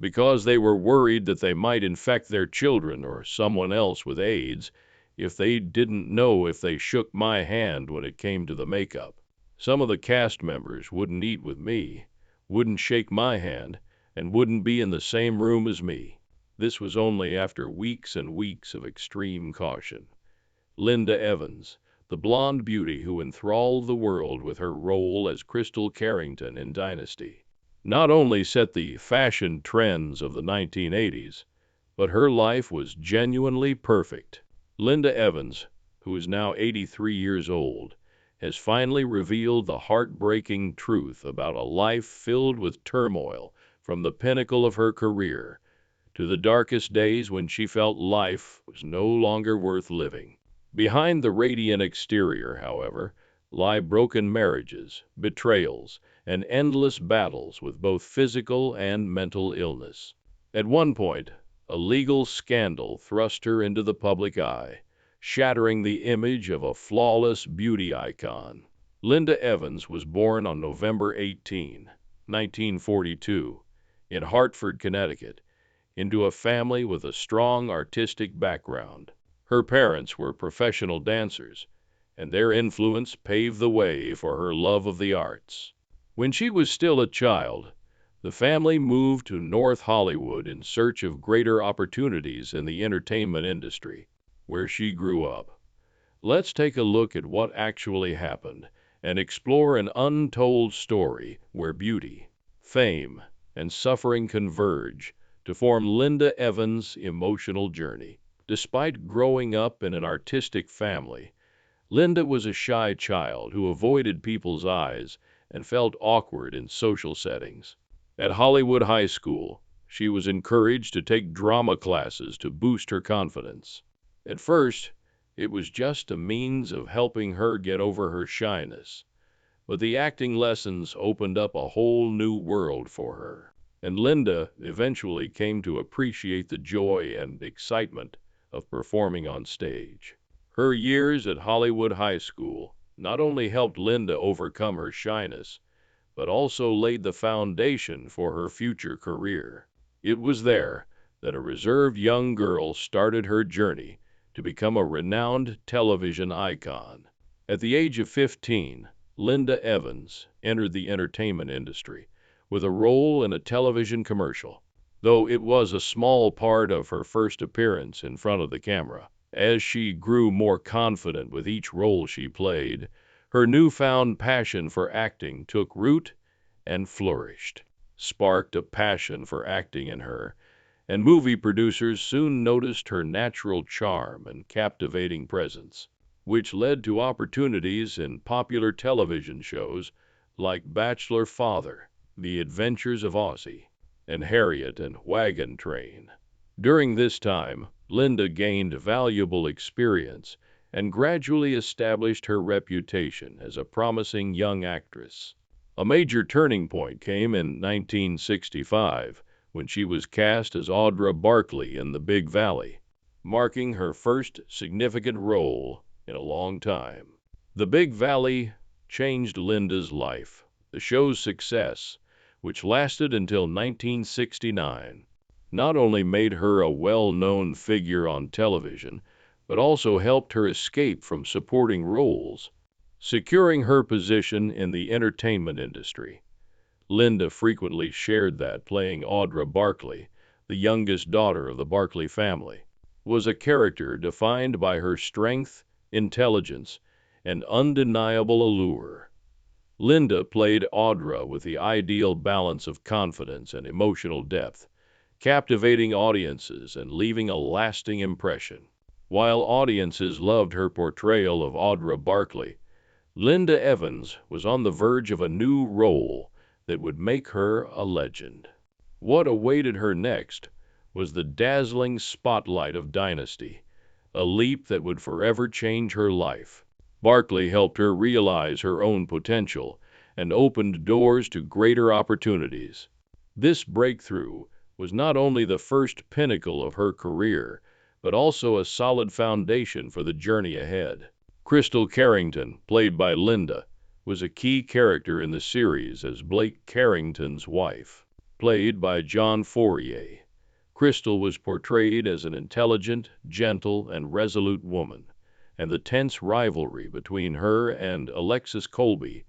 because they were worried that they might infect their children or someone else with AIDS if they didn't know if they shook my hand when it came to the makeup. Some of the cast members wouldn't eat with me, wouldn't shake my hand, and wouldn't be in the same room as me. This was only after weeks and weeks of extreme caution. Linda Evans, the blonde beauty who enthralled the world with her role as Crystal Carrington in Dynasty, not only set the fashion trends of the 1980s, but her life was genuinely perfect. Linda Evans, who is now 83 years old, has finally revealed the heartbreaking truth about a life filled with turmoil, from the pinnacle of her career to the darkest days when she felt life was no longer worth living. Behind the radiant exterior, however, lie broken marriages, betrayals, and endless battles with both physical and mental illness. At one point, a legal scandal thrust her into the public eye, shattering the image of a flawless beauty icon. Linda Evans was born on November 18, 1942, in Hartford, Connecticut, into a family with a strong artistic background. Her parents were professional dancers, and their influence paved the way for her love of the arts. When she was still a child, the family moved to North Hollywood in search of greater opportunities in the entertainment industry, where she grew up. Let's take a look at what actually happened and explore an untold story where beauty, fame, and suffering converge to form Linda Evans' emotional journey. Despite growing up in an artistic family, Linda was a shy child who avoided people's eyes and felt awkward in social settings. At Hollywood High School, she was encouraged to take drama classes to boost her confidence. At first, it was just a means of helping her get over her shyness, but the acting lessons opened up a whole new world for her, and Linda eventually came to appreciate the joy and excitement of performing on stage. Her years at Hollywood High School not only helped Linda overcome her shyness, but also laid the foundation for her future career. It was there that a reserved young girl started her journey to become a renowned television icon. At the age of 15, Linda Evans entered the entertainment industry with a role in a television commercial, though it was a small part of her first appearance in front of the camera. As she grew more confident with each role she played, her newfound passion for acting took root and flourished, sparked a passion for acting in her, and movie producers soon noticed her natural charm and captivating presence, which led to opportunities in popular television shows like Bachelor Father, The Adventures of Ozzie, and Harriet and Wagon Train. During this time, Linda gained valuable experience and gradually established her reputation as a promising young actress. A major turning point came in 1965 when she was cast as Audra Barkley in The Big Valley, marking her first significant role in a long time. The Big Valley changed Linda's life. The show's success, which lasted until 1969, not only made her a well-known figure on television, but also helped her escape from supporting roles, securing her position in the entertainment industry. Linda frequently shared that playing Audra Barkley, the youngest daughter of the Barkley family, was a character defined by her strength, intelligence, and undeniable allure. Linda played Audra with the ideal balance of confidence and emotional depth, captivating audiences and leaving a lasting impression. While audiences loved her portrayal of Audra Barkley, Linda Evans was on the verge of a new role that would make her a legend. What awaited her next was the dazzling spotlight of Dynasty, a leap that would forever change her life. Barkley helped her realize her own potential and opened doors to greater opportunities. This breakthrough was not only the first pinnacle of her career, but also a solid foundation for the journey ahead. Crystal Carrington, played by Linda, was a key character in the series as Blake Carrington's wife. played by John Fourier. Crystal was portrayed as an intelligent, gentle, and resolute woman, and the tense rivalry between her and Alexis Colby,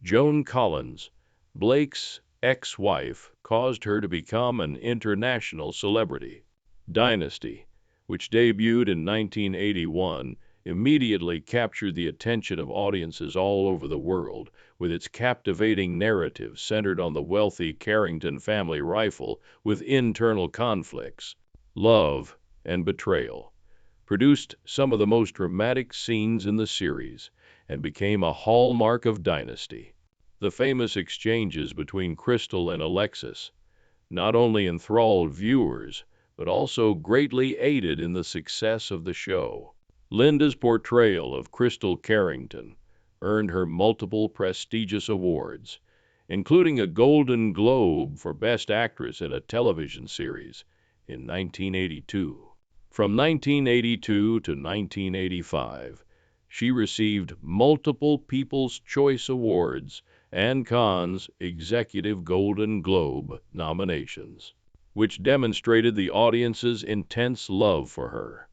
Joan Collins, Blake's ex-wife, caused her to become an international celebrity. Dynasty, which debuted in 1981, immediately captured the attention of audiences all over the world, with its captivating narrative centered on the wealthy Carrington family rival with internal conflicts, love, and betrayal. Produced some of the most dramatic scenes in the series and became a hallmark of Dynasty. The famous exchanges between Crystal and Alexis not only enthralled viewers, but also greatly aided in the success of the show. Linda's portrayal of Crystal Carrington earned her multiple prestigious awards, including a Golden Globe for Best Actress in a Television Series in 1982. From 1982 to 1985, she received multiple People's Choice Awards and Cannes Executive Golden Globe nominations, which demonstrated the audience's intense love for her.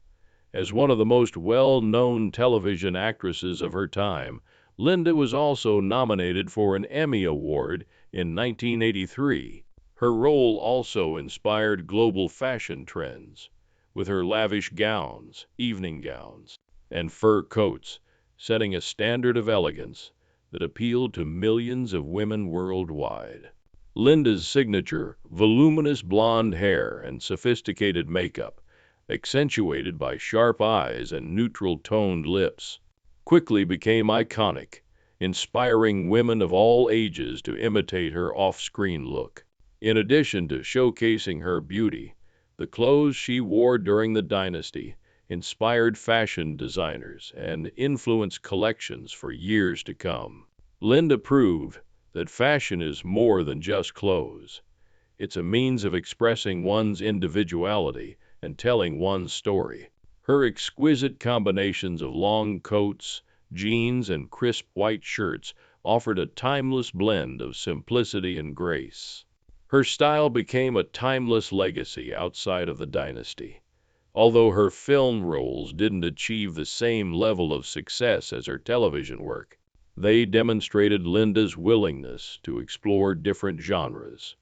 As one of the most well-known television actresses of her time, Linda was also nominated for an Emmy Award in 1983. Her role also inspired global fashion trends, with her lavish gowns, evening gowns, and fur coats, setting a standard of elegance that appealed to millions of women worldwide. Linda's signature, voluminous blonde hair and sophisticated makeup, accentuated by sharp eyes and neutral-toned lips, quickly became iconic, inspiring women of all ages to imitate her off-screen look. In addition to showcasing her beauty, the clothes she wore during the Dynasty inspired fashion designers and influenced collections for years to come. Linda proved that fashion is more than just clothes. It's a means of expressing one's individuality and telling one's story. Her exquisite combinations of long coats, jeans, and crisp white shirts offered a timeless blend of simplicity and grace. Her style became a timeless legacy outside of the Dynasty. Although her film roles didn't achieve the same level of success as her television work, they demonstrated Linda's willingness to explore different genres.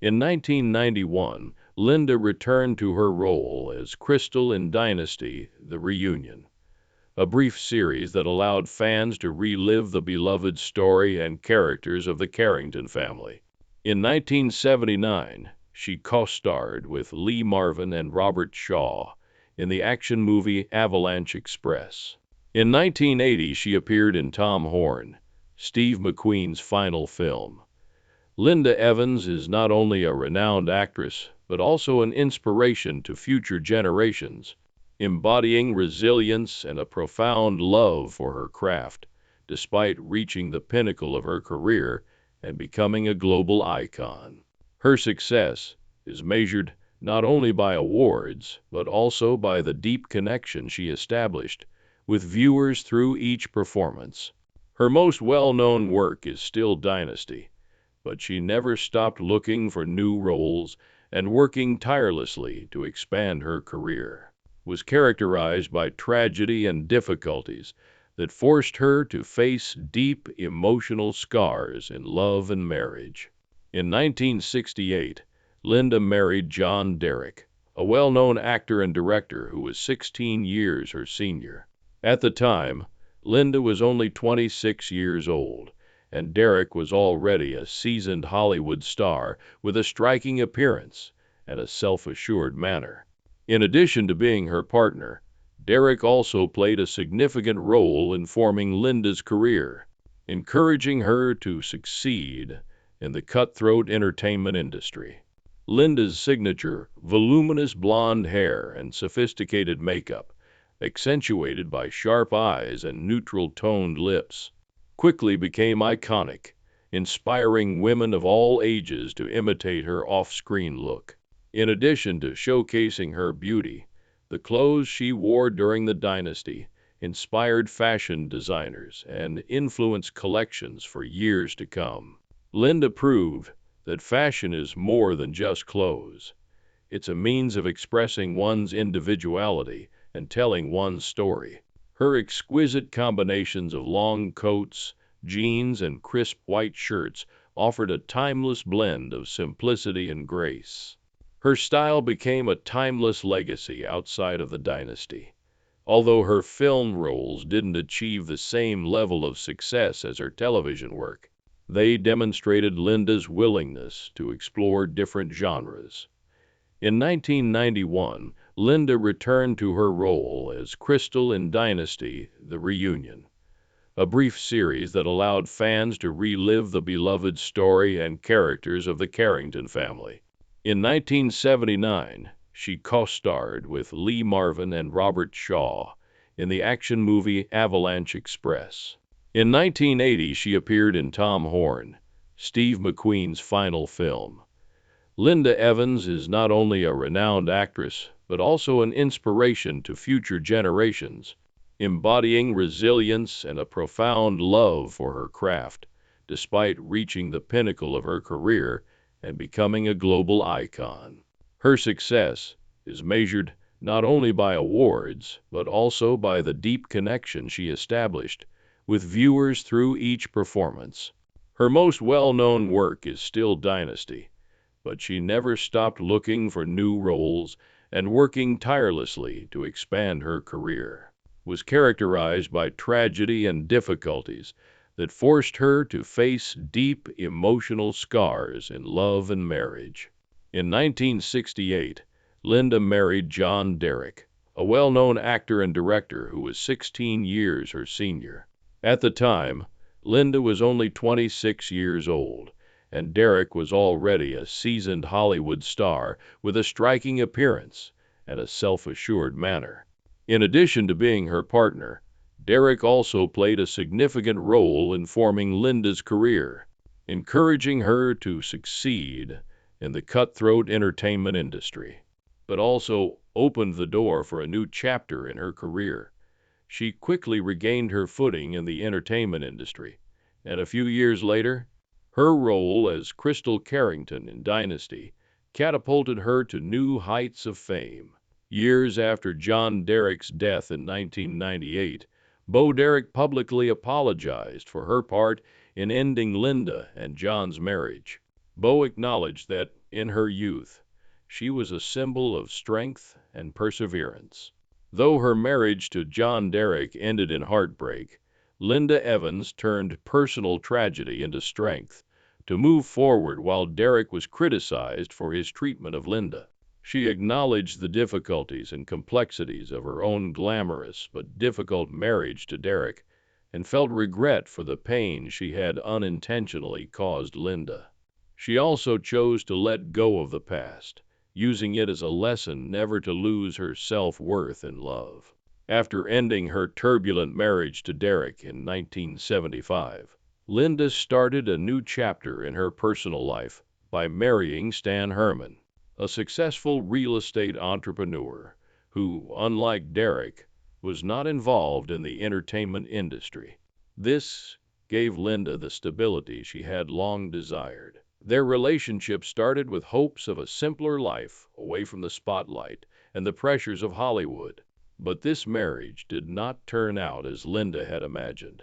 In 1991, Linda returned to her role as Crystal in Dynasty: The Reunion, a brief series that allowed fans to relive the beloved story and characters of the Carrington family. In 1979, she co-starred with Lee Marvin and Robert Shaw in the action movie Avalanche Express. In 1980, she appeared in Tom Horn, Steve McQueen's final film. Linda Evans is not only a renowned actress, but also an inspiration to future generations, embodying resilience and a profound love for her craft, despite reaching the pinnacle of her career and becoming a global icon. Her success is measured not only by awards, but also by the deep connection she established with viewers through each performance. Her most well-known work is still Dynasty, but she never stopped looking for new roles and working tirelessly to expand her career. Was characterized by tragedy and difficulties that forced her to face deep emotional scars in love and marriage. In 1968, Linda married John Derek, a well-known actor and director who was 16 years her senior. At the time, Linda was only 26 years old, and Derek was already a seasoned Hollywood star with a striking appearance and a self-assured manner. In addition to being her partner, Derek also played a significant role in forming Linda's career, encouraging her to succeed in the cutthroat entertainment industry. Linda's signature, voluminous blonde hair and sophisticated makeup, accentuated by sharp eyes and neutral-toned lips, quickly became iconic, inspiring women of all ages to imitate her off-screen look. In addition to showcasing her beauty, the clothes she wore during the Dynasty inspired fashion designers and influenced collections for years to come. Linda proved that fashion is more than just clothes. It's a means of expressing one's individuality and telling one's story. Her exquisite combinations of long coats, jeans, and crisp white shirts offered a timeless blend of simplicity and grace. Her style became a timeless legacy outside of the dynasty. Although her film roles didn't achieve the same level of success as her television work, they demonstrated Linda's willingness to explore different genres. In 1991, Linda returned to her role as Crystal in Dynasty: The Reunion, a brief series that allowed fans to relive the beloved story and characters of the Carrington family. In 1979, she co-starred with Lee Marvin and Robert Shaw in the action movie Avalanche Express. In 1980, she appeared in Tom Horn, Steve McQueen's final film. Linda Evans is not only a renowned actress, but also an inspiration to future generations, embodying resilience and a profound love for her craft, despite reaching the pinnacle of her career and becoming a global icon. Her success is measured not only by awards, but also by the deep connection she established with viewers through each performance. Her most well-known work is still Dynasty, but she never stopped looking for new roles and working tirelessly to expand her career. Was characterized by tragedy and difficulties that forced her to face deep emotional scars in love and marriage. In 1968, Linda married John Derek, a well-known actor and director who was 16 years her senior. At the time, Linda was only 26 years old, and Derek was already a seasoned Hollywood star with a striking appearance and a self-assured manner. In addition to being her partner, Derek also played a significant role in forming Linda's career, encouraging her to succeed in the cutthroat entertainment industry, but also opened the door for a new chapter in her career. She quickly regained her footing in the entertainment industry, and a few years later, her role as Crystal Carrington in Dynasty catapulted her to new heights of fame. Years after John Derek's death in 1998, Bo Derek publicly apologized for her part in ending Linda and John's marriage. Bo acknowledged that, in her youth, she was a symbol of strength and perseverance. Though her marriage to John Derek ended in heartbreak, Linda Evans turned personal tragedy into strength to move forward while Derek was criticized for his treatment of Linda. She acknowledged the difficulties and complexities of her own glamorous but difficult marriage to Derek and felt regret for the pain she had unintentionally caused Linda. She also chose to let go of the past, using it as a lesson never to lose her self-worth in love. After ending her turbulent marriage to Derek in 1975, Linda started a new chapter in her personal life by marrying Stan Herman, a successful real estate entrepreneur who, unlike Derek, was not involved in the entertainment industry. This gave Linda the stability she had long desired. Their relationship started with hopes of a simpler life away from the spotlight and the pressures of Hollywood. But this marriage did not turn out as Linda had imagined.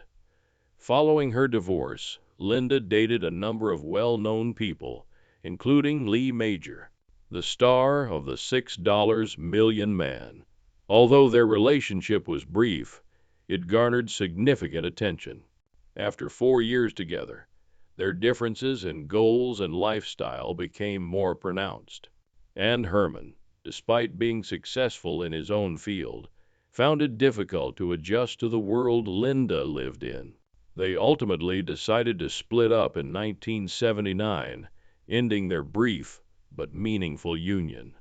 Following her divorce, Linda dated a number of well-known people, including Lee Major, the star of the $6 Million Man. Although their relationship was brief, it garnered significant attention. After 4 years together, their differences in goals and lifestyle became more pronounced. And Herman, despite being successful in his own field, found it difficult to adjust to the world Linda lived in. They ultimately decided to split up in 1979, ending their brief but meaningful union.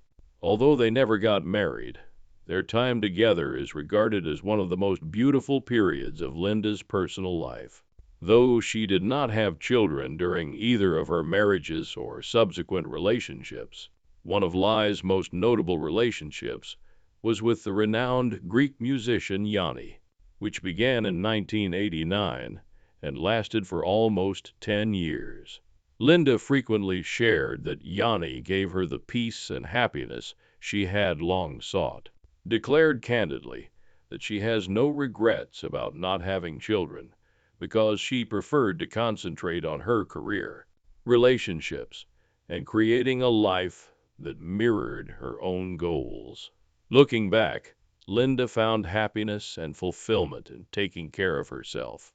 Although they never got married, their time together is regarded as one of the most beautiful periods of Linda's personal life. Though she did not have children during either of her marriages or subsequent relationships, one of Li's most notable relationships was with the renowned Greek musician Yanni, which began in 1989 and lasted for almost 10 years. Linda frequently shared that Yanni gave her the peace and happiness she had long sought, declared candidly that she has no regrets about not having children because she preferred to concentrate on her career, relationships, and creating a life that mirrored her own goals. Looking back, Linda found happiness and fulfillment in taking care of herself,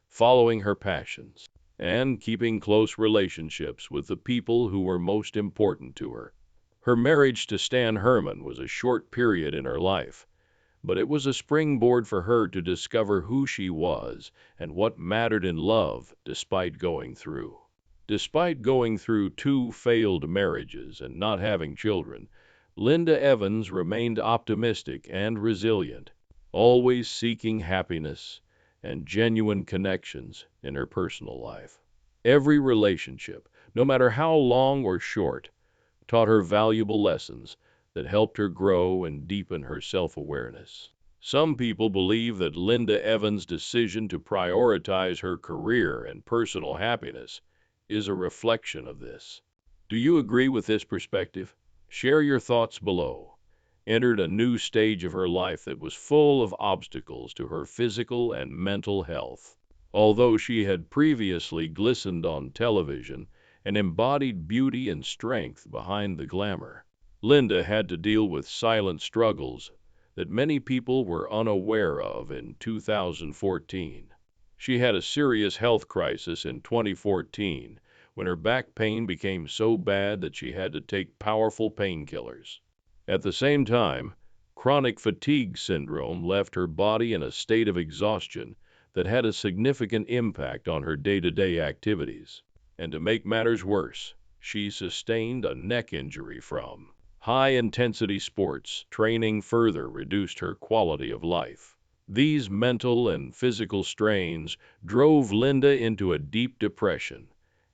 following her passions, and keeping close relationships with the people who were most important to her. Her marriage to Stan Herman was a short period in her life, but it was a springboard for her to discover who she was and what mattered in love Despite going through two failed marriages and not having children, Linda Evans remained optimistic and resilient, always seeking happiness and genuine connections in her personal life. Every relationship, no matter how long or short, taught her valuable lessons that helped her grow and deepen her self-awareness. Some people believe that Linda Evans' decision to prioritize her career and personal happiness is a reflection of this. Do you agree with this perspective? Share your thoughts below. Entered a new stage of her life that was full of obstacles to her physical and mental health. Although she had previously glistened on television and embodied beauty and strength behind the glamour, Linda had to deal with silent struggles that many people were unaware of in 2014. She had a serious health crisis in 2014 when her back pain became so bad that she had to take powerful painkillers. At the same time, chronic fatigue syndrome left her body in a state of exhaustion that had a significant impact on her day-to-day activities. And to make matters worse, she sustained a neck injury from high-intensity sports training further reduced her quality of life. These mental and physical strains drove Linda into a deep depression,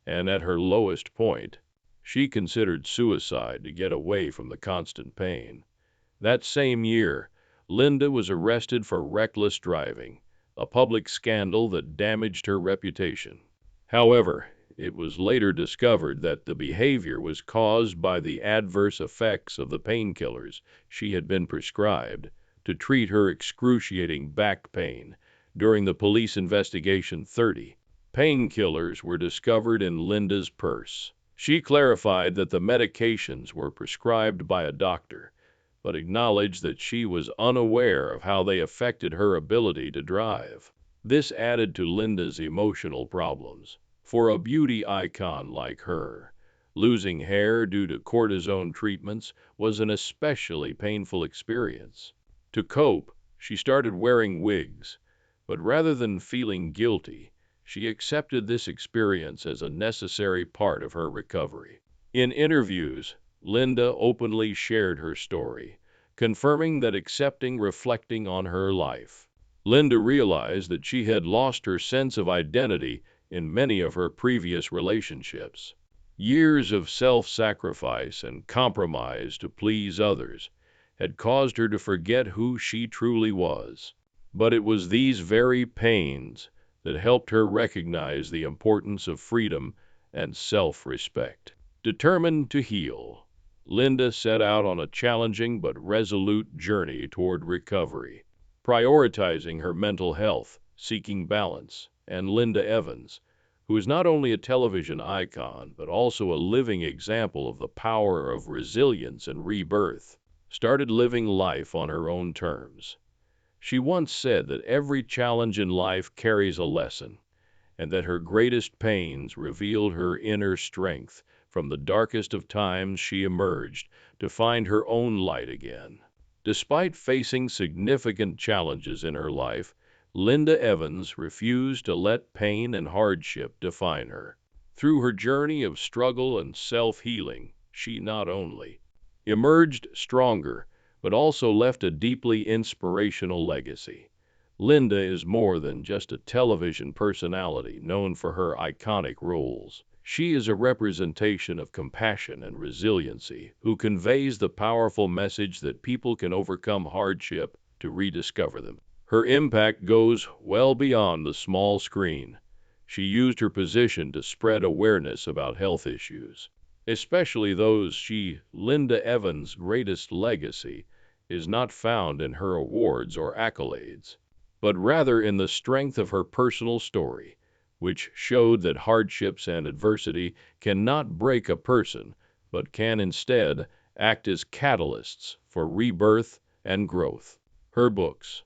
and at her lowest point, she considered suicide to get away from the constant pain. That same year, Linda was arrested for reckless driving, a public scandal that damaged her reputation. However, it was later discovered that the behavior was caused by the adverse effects of the painkillers she had been prescribed to treat her excruciating back pain. During the police investigation, 30 painkillers were discovered in Linda's purse. She clarified that the medications were prescribed by a doctor, but acknowledged that she was unaware of how they affected her ability to drive. This added to Linda's emotional problems. For a beauty icon like her, losing hair due to cortisone treatments was an especially painful experience. To cope, she started wearing wigs, but rather than feeling guilty, she accepted this experience as a necessary part of her recovery. In interviews, Linda openly shared her story, confirming that reflecting on her life. Linda realized that she had lost her sense of identity in many of her previous relationships. Years of self-sacrifice and compromise to please others had caused her to forget who she truly was. But it was these very pains that helped her recognize the importance of freedom and self-respect. Determined to heal, Linda set out on a challenging but resolute journey toward recovery, prioritizing her mental health, seeking balance, and Linda Evans, who is not only a television icon but also a living example of the power of resilience and rebirth, started living life on her own terms. She once said that every challenge in life carries a lesson, and that her greatest pains revealed her inner strength. From the darkest of times, she emerged to find her own light again. Despite facing significant challenges in her life, Linda Evans refused to let pain and hardship define her. Through her journey of struggle and self-healing, she not only emerged stronger, but also left a deeply inspirational legacy. Linda is more than just a television personality known for her iconic roles. She is a representation of compassion and resiliency who conveys the powerful message that people can overcome hardship to rediscover them. Her impact goes well beyond the small screen. She used her position to spread awareness about health issues, especially those Linda Evans' greatest legacy is not found in her awards or accolades, but rather in the strength of her personal story, which showed that hardships and adversity cannot break a person, but can instead act as catalysts for rebirth and growth. Her books,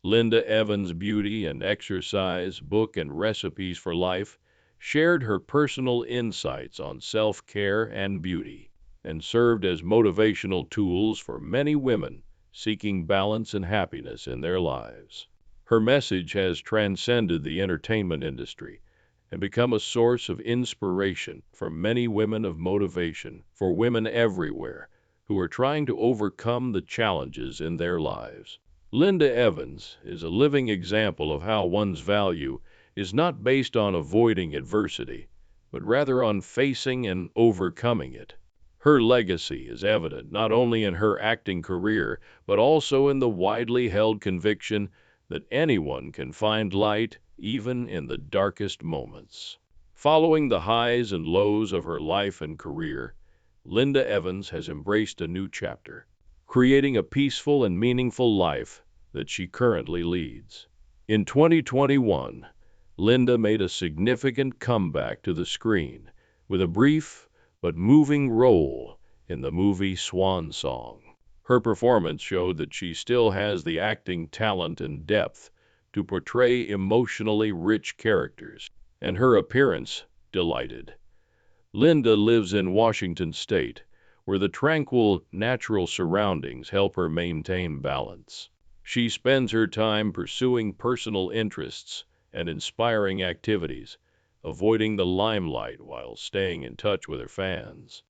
Linda Evans' Beauty and Exercise Book and Recipes for Life, shared her personal insights on self-care and beauty, and served as motivational tools for many women seeking balance and happiness in their lives. Her message has transcended the entertainment industry and become a source of inspiration for many women of motivation for women everywhere who are trying to overcome the challenges in their lives. Linda Evans is a living example of how one's value is not based on avoiding adversity, but rather on facing and overcoming it. Her legacy is evident not only in her acting career, but also in the widely held conviction that anyone can find light even in the darkest moments. Following the highs and lows of her life and career, Linda Evans has embraced a new chapter, creating a peaceful and meaningful life that she currently leads. In 2021, Linda made a significant comeback to the screen with a brief but moving role in the movie Swan Song. Her performance showed that she still has the acting talent and depth to portray emotionally rich characters, and her appearance delighted. Linda lives in Washington State, where the tranquil, natural surroundings help her maintain balance. She spends her time pursuing personal interests and inspiring activities, avoiding the limelight while staying in touch with her fans.